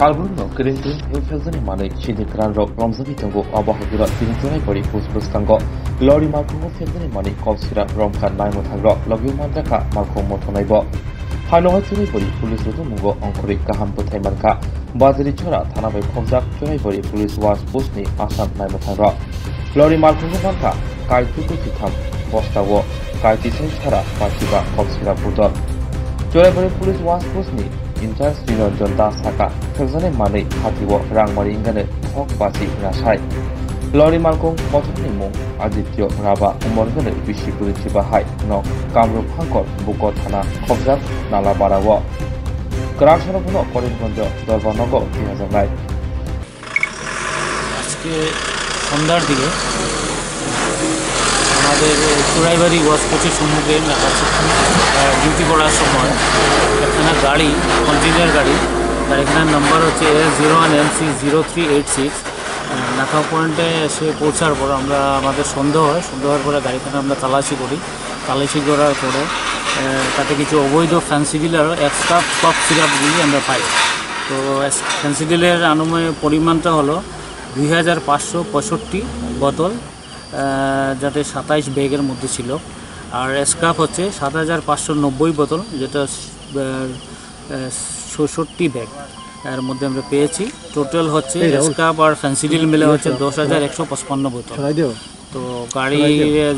Kalburno Kirintin Hilfelsen Mane Shidikran Rock Romzavi Tango Abahagura Tinjai Bori Pusbus Tango Lori Malcolm Felsen Mane Kopsira Romkan Naimotagro Logu Mandaka Malcolm Motonaibo Hanoa Turi Bori Police Mungo Onkuri Kaham Putaimanka Bazili Chora Tanabe Komzak Choi Bori Police Was Pusni Asam Naimotagro Lori Malcolm Manka Kai Tuku Titam Bostawo Kai Tisen Chara Patiba Kopsira Putol Choi Bori Police Was Pusni Inter Srinonjon Das Haka Felsen Mane Hatiwo Rangmari Ingane Hok Basi Nasai Lori Malcolm Motonai Mung Adityo Raba Umorgane Bishipuri Chibahai No Kamrup Hankor Buko Thana Khobjak Nala Barawo Krasharabno Koringonj Dorbango 2009 আজকে সন্ধ্যার দিকে আমাদের চুরাইবাড়ি ওয়াশকোচের সম্মুখে duty করার সময় একখানা গাড়ি container গাড়ি তার এখানে নাম্বার হচ্ছে S01MC0386 নাকা পয়েন্টে এসে পৌঁছার পর আমরা আমাদের সন্দেহ হওয়ার পরে গাড়িখানে আমরা তালাশি করার পরে তাতে কিছু অবৈধ ফ্যান্সি ডিল আর এক্সট্রা কফ সিরাপগুলি আমরা পাই। তো ফ্যান্সি ডিলের আনুমানিক পরিমাণটা হলো 2565 বোতল, যাতে 27 ব্যাগের মধ্যে ছিল, আর স্ক্রাপ হচ্ছে 7590 বোতল, যেটা 66 ব্যাগ এর মধ্যে আমরা পেয়েছি। টোটাল হচ্ছে স্ক্রাপ আর ফ্যান্সি ডিল মিলে হচ্ছে 10155 বোতল। তো গাড়ির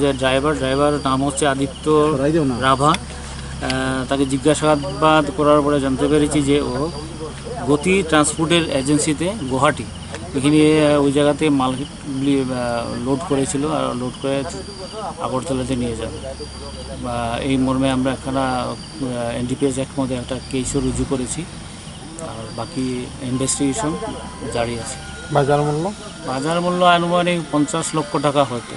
যে ড্রাইভার নাম হচ্ছে আদিত্য রাভা। তাকে জিজ্ঞাসাবাদ করার পরে জানতে পেরেছি যে ও গতি ট্রান্সপোর্টের এজেন্সিতে গুয়াহাটি এখানে ওই জায়গাতে মালগুলি লোড করেছিল, আর লোড করে আগরতলাতে নিয়ে যাবে। এই মর্মে আমরা একখানা NDPS অ্যাক্ট মধ্যে একটা কেসও রুজু করেছি, আর বাকি ইনভেস্টিগেশন জারি আছে। বাজার মূল্য আনুমানিক 50 লক্ষ টাকা হতে